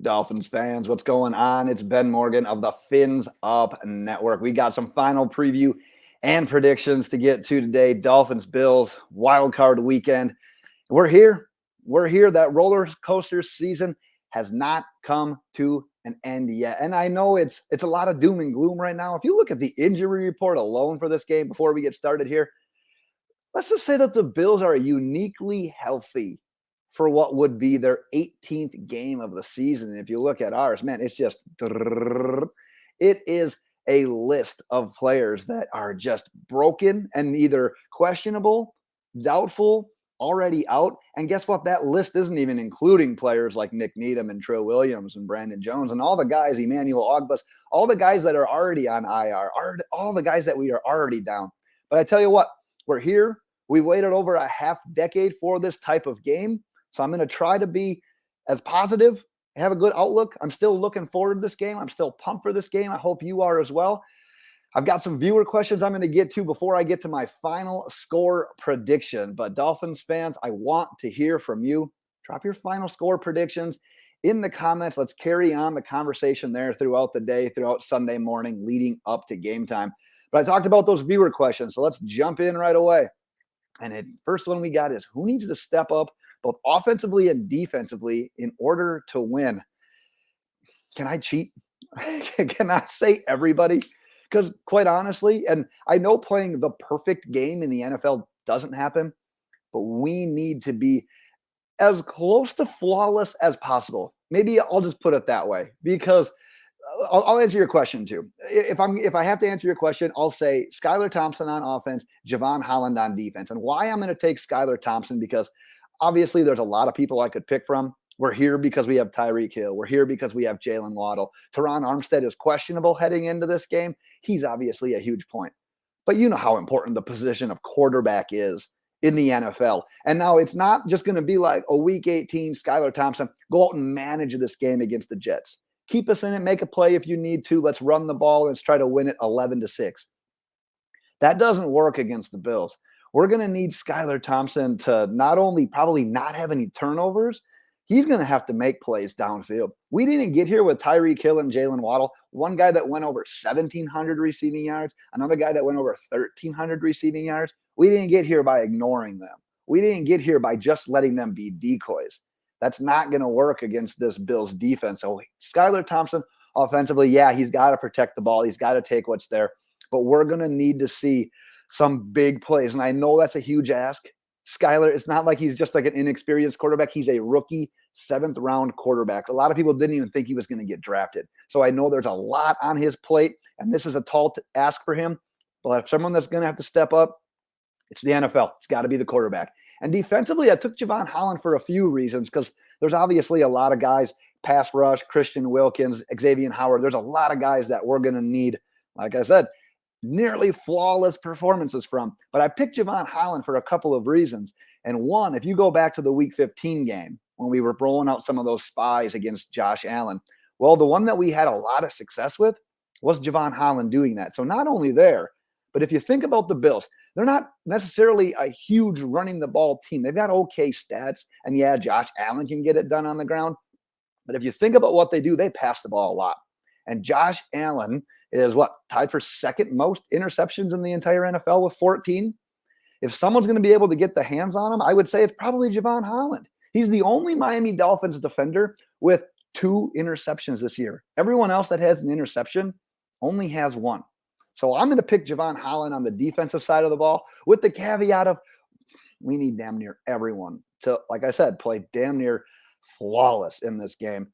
Dolphins fans, what's going on? It's Ben Morgan of the Fins Up Network. We got some final preview and predictions to get to today. Dolphins, Bills, Wildcard weekend. We're here. We're here. That roller coaster season has not come to an end yet. And I know it's a lot of doom and gloom right now. If you look at the injury report alone for this game before we get started here, let's just say that the Bills are uniquely healthy for what would be their 18th game of the season. And if you look at ours, man, it's just, it is a list of players that are just broken and either questionable, doubtful, already out. And guess what? That list isn't even including players like Nick Needham and Trill Williams and Brandon Jones and all the guys, Emmanuel Ogbus, all the guys that are already on IR, all the guys that we are already down. But I tell you what, we're here. We waited over a half decade for this type of game. So I'm going to try to be as positive, have a good outlook. I'm still looking forward to this game. I'm still pumped for this game. I hope you are as well. I've got some viewer questions I'm going to get to before I get to my final score prediction. But Dolphins fans, I want to hear from you. Drop your final score predictions in the comments. Let's carry on the conversation there throughout the day, throughout Sunday morning, leading up to game time. But I talked about those viewer questions, so let's jump in right away. And the first one we got is, who needs to step up both offensively and defensively in order to win? Can I cheat? Can I say everybody? Because quite honestly, and I know playing the perfect game in the NFL doesn't happen, but we need to be as close to flawless as possible. Maybe I'll just put it that way, because I'll answer your question too. If I have to answer your question, I'll say Skylar Thompson on offense, Jevon Holland on defense. And why I'm going to take Skylar Thompson, because obviously there's a lot of people I could pick from. We're here because we have Tyreek Hill. We're here because we have Jaylen Waddle. Terron Armstead is questionable heading into this game. He's obviously a huge point. But you know how important the position of quarterback is in the NFL. And now it's not just going to be like a week 18, Skylar Thompson, go out and manage this game against the Jets. Keep us in it, make a play if you need to. Let's run the ball. Let's try to win it 11-6. That doesn't work against the Bills. We're going to need Skylar Thompson to not only probably not have any turnovers, he's going to have to make plays downfield. We didn't get here with Tyreek Hill and Jaylen Waddle. One guy that went over 1,700 receiving yards, another guy that went over 1,300 receiving yards. We didn't get here by ignoring them. We didn't get here by just letting them be decoys. That's not going to work against this Bills defense. So Skylar Thompson offensively, yeah, he's got to protect the ball. He's got to take what's there. But we're going to need to see some big plays. And I know that's a huge ask. Skylar, it's not like he's just like an inexperienced quarterback. He's a rookie 7th-round quarterback. A lot of people didn't even think he was going to get drafted. So I know there's a lot on his plate, and this is a tall ask for him. But if someone that's going to have to step up, it's the NFL. It's got to be the quarterback. And defensively, I took Jevon Holland for a few reasons, because there's obviously a lot of guys, pass rush, Christian Wilkins, Xavier Howard. There's a lot of guys that we're going to need, like I said, nearly flawless performances from. But I picked Jevon Holland for a couple of reasons. And one, if you go back to the Week 15 game when we were rolling out some of those spies against Josh Allen, well, the one that we had a lot of success with was Jevon Holland doing that. So not only there, but if you think about the Bills, they're not necessarily a huge running the ball team. They've got okay stats. And yeah, Josh Allen can get it done on the ground. But if you think about what they do, they pass the ball a lot. And Josh Allen is tied for second most interceptions in the entire NFL with 14. If someone's going to be able to get the hands on him, I would say it's probably Jevon Holland. He's the only Miami Dolphins defender with 2 interceptions this year. Everyone else that has an interception only has 1. So I'm going to pick Jevon Holland on the defensive side of the ball, with the caveat of we need damn near everyone to, like I said, play damn near flawless in this game.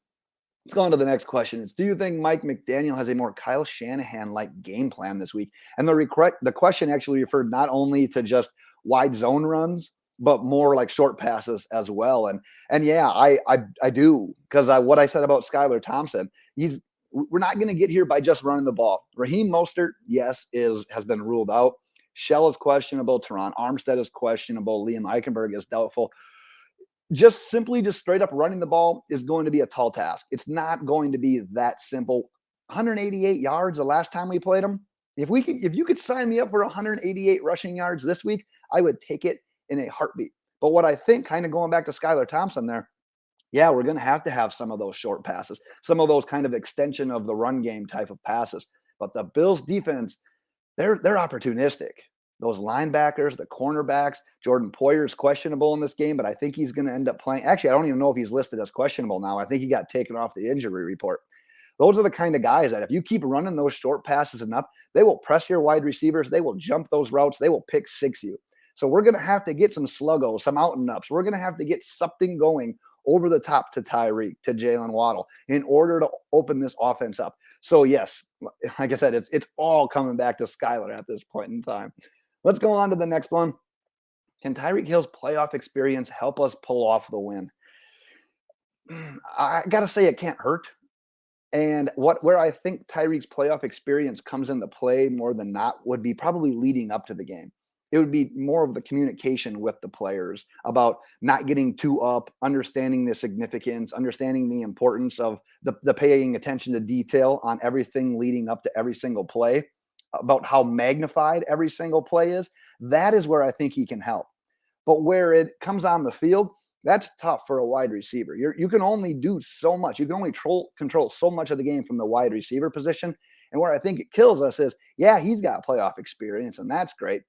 Let's go on to the next question. It's, do you think Mike McDaniel has a more Kyle Shanahan-like game plan this week? And the question actually referred not only to just wide zone runs, but more like short passes as well. And yeah, I do, because what I said about Skylar Thompson, we're not going to get here by just running the ball. Raheem Mostert, yes, has been ruled out. Shell is questionable. Terron Armstead is questionable. Liam Eichenberg is doubtful. Just straight up running the ball is going to be a tall task. It's not going to be that simple. 188 yards the last time we played them. If you could sign me up for 188 rushing yards this week, I would take it in a heartbeat. But what I think, kind of going back to Skylar Thompson there, yeah, we're going to have some of those short passes, some of those kind of extension of the run game type of passes. But the Bills defense, they're opportunistic. Those linebackers, the cornerbacks, Jordan Poyer's questionable in this game, but I think he's going to end up playing. Actually, I don't even know if he's listed as questionable now. I think he got taken off the injury report. Those are the kind of guys that if you keep running those short passes enough, they will press your wide receivers. They will jump those routes. They will pick six you. So we're going to have to get some sluggos, some out and ups. We're going to have to get something going over the top to Tyreek, to Jaylen Waddle in order to open this offense up. So yes, like I said, it's all coming back to Skylar at this point in time. Let's go on to the next one. Can Tyreek Hill's playoff experience help us pull off the win? I got to say it can't hurt. And where I think Tyreek's playoff experience comes into play more than not would be probably leading up to the game. It would be more of the communication with the players about not getting too up, understanding the significance, understanding the importance of the paying attention to detail on everything leading up to every single play, about how magnified every single play is. That is where I think he can help. But where it comes on the field, that's tough for a wide receiver. You can only do so much. You can only control so much of the game from the wide receiver position. And where I think it kills us is, yeah, he's got playoff experience, and that's great.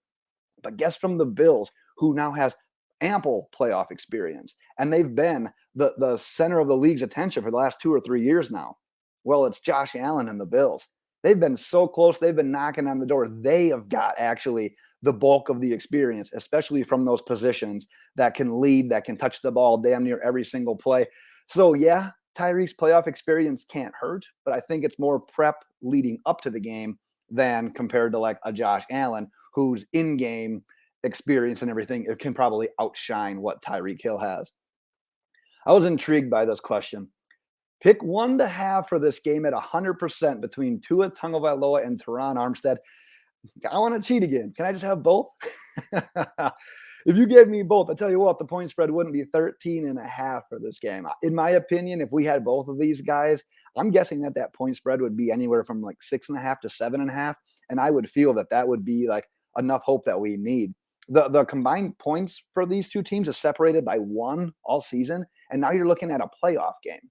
But guess from the Bills, who now has ample playoff experience, and they've been the center of the league's attention for the last 2 or 3 years now. Well, it's Josh Allen and the Bills. They've been so close. They've been knocking on the door. They have got actually the bulk of the experience, especially from those positions that can lead, that can touch the ball damn near every single play. So yeah, Tyreek's playoff experience can't hurt, but I think it's more prep leading up to the game than compared to like a Josh Allen, whose in-game experience and everything, it can probably outshine what Tyreek Hill has. I was intrigued by this question. Pick one to have for this game at 100% between Tua Tagovailoa and Terron Armstead. I want to cheat again. Can I just have both? If you gave me both, I tell you what, the point spread wouldn't be 13.5 for this game. In my opinion, if we had both of these guys, I'm guessing that point spread would be anywhere from like 6.5 to 7.5. And I would feel that would be like enough hope that we need. The combined points for these two teams is separated by 1 all season. And now you're looking at a playoff game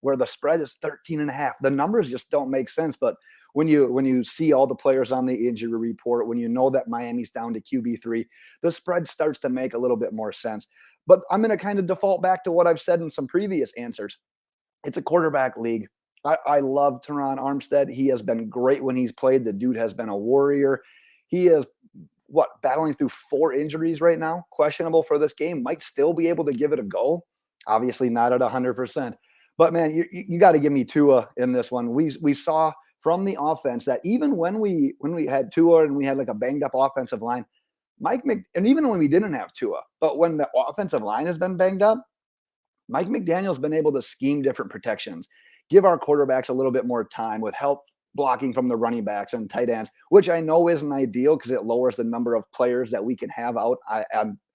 where the spread is 13.5. The numbers just don't make sense. But when you see all the players on the injury report, when you know that Miami's down to QB3, the spread starts to make a little bit more sense. But I'm going to kind of default back to what I've said in some previous answers. It's a quarterback league. I love Terron Armstead. He has been great when he's played. The dude has been a warrior. He is battling through 4 injuries right now, questionable for this game, might still be able to give it a go. Obviously not at 100%. But man, you got to give me Tua in this one. We saw from the offense that even when we had Tua and we had like a banged up offensive line, and even when we didn't have Tua, but when the offensive line has been banged up, Mike McDaniel's been able to scheme different protections, give our quarterbacks a little bit more time with help blocking from the running backs and tight ends, which I know isn't ideal because it lowers the number of players that we can have out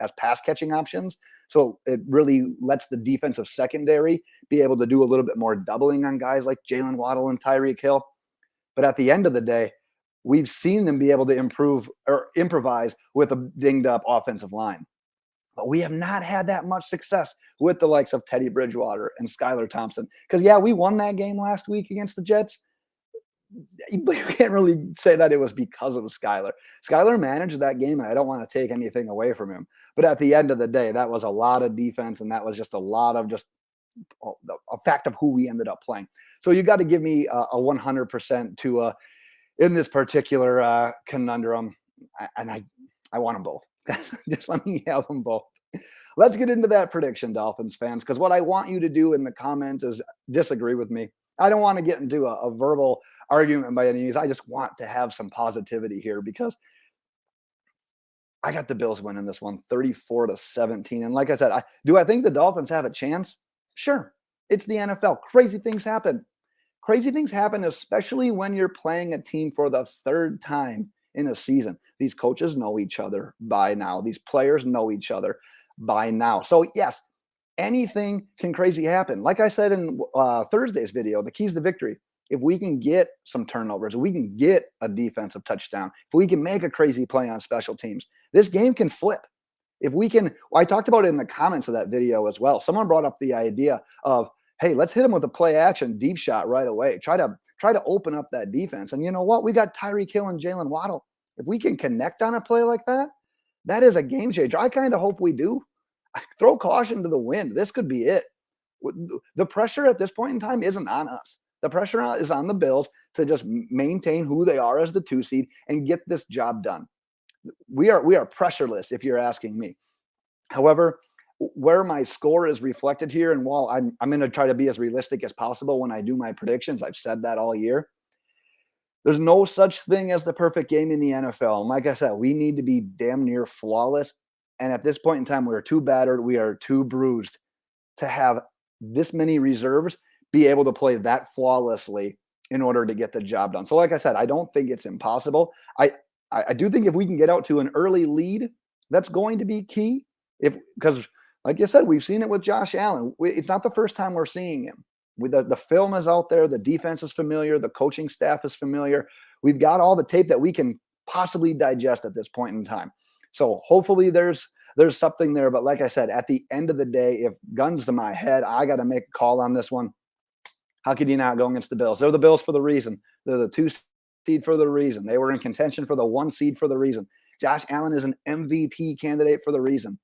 as pass catching options. So it really lets the defensive secondary be able to do a little bit more doubling on guys like Jaylen Waddle and Tyreek Hill. But at the end of the day, we've seen them be able to improve or improvise with a dinged up offensive line. But we have not had that much success with the likes of Teddy Bridgewater and Skylar Thompson. Because, yeah, we won that game last week against the Jets. But you can't really say that it was because of Skylar. Skylar managed that game, and I don't want to take anything away from him. But at the end of the day, that was a lot of defense, and that was just a lot of just a fact of who we ended up playing. So you got to give me a 100% to in this particular conundrum, and I want them both. Just let me have them both. Let's get into that prediction, Dolphins fans, because what I want you to do in the comments is disagree with me. I don't want to get into a verbal argument by any means. I just want to have some positivity here because I got the Bills winning this one 34-17. And like I said, do I think the Dolphins have a chance? Sure. It's the NFL. Crazy things happen. Crazy things happen, especially when you're playing a team for the 3rd time in a season. These coaches know each other by now. These players know each other by now. So yes, anything can crazy happen. Like I said in Thursday's video, the keys to victory. If we can get some turnovers, if we can get a defensive touchdown, if we can make a crazy play on special teams, this game can flip. If we can, well, I talked about it in the comments of that video as well. Someone brought up the idea of, hey, let's hit him with a play action deep shot right away. Try to open up that defense. And you know what? We got Tyreek Hill and Jaylen Waddle. If we can connect on a play like that, that is a game changer. I kind of hope we do. Throw caution to the wind. This could be it. The pressure at this point in time isn't on us. The pressure is on the Bills to just maintain who they are as the 2 seed and get this job done. We are pressureless, if you're asking me. However, where my score is reflected here, and while I'm going to try to be as realistic as possible when I do my predictions, I've said that all year. There's no such thing as the perfect game in the NFL. And like I said, we need to be damn near flawless. And at this point in time, we are too battered, we are too bruised to have this many reserves be able to play that flawlessly in order to get the job done. So like I said, I don't think it's impossible. I do think if we can get out to an early lead, that's going to be key. Because like you said, we've seen it with Josh Allen. It's not the first time we're seeing him. The film is out there. The defense is familiar. The coaching staff is familiar. We've got all the tape that we can possibly digest at this point in time. So hopefully there's something there. But like I said, at the end of the day, if guns to my head, I got to make a call on this one. How could you not go against the Bills? They're the Bills for the reason. They're the 2 seed for the reason. They were in contention for the 1 seed for the reason. Josh Allen is an MVP candidate for the reason.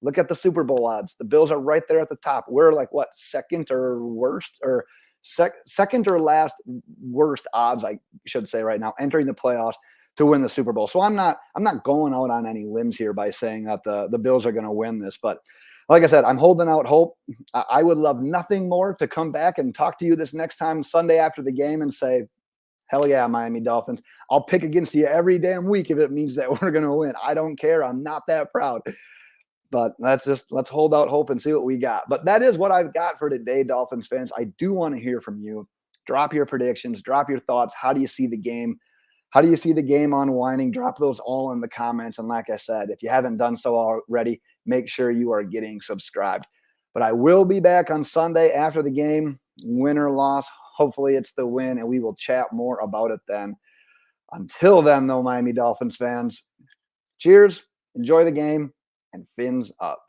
Look at the Super Bowl odds. The Bills are right there at the top. We're like, what, second or last worst odds, I should say right now, entering the playoffs to win the Super Bowl. So I'm not going out on any limbs here by saying that the Bills are going to win this. But like I said, I'm holding out hope. I would love nothing more to come back and talk to you this next time Sunday after the game and say, hell yeah, Miami Dolphins. I'll pick against you every damn week if it means that we're going to win. I don't care. I'm not that proud. But let's hold out hope and see what we got. But that is what I've got for today, Dolphins fans. I do want to hear from you. Drop your predictions. Drop your thoughts. How do you see the game? How do you see the game unwinding? Drop those all in the comments. And like I said, if you haven't done so already, make sure you are getting subscribed. But I will be back on Sunday after the game, win or loss. Hopefully it's the win, and we will chat more about it then. Until then, though, Miami Dolphins fans, cheers, enjoy the game, and fins up.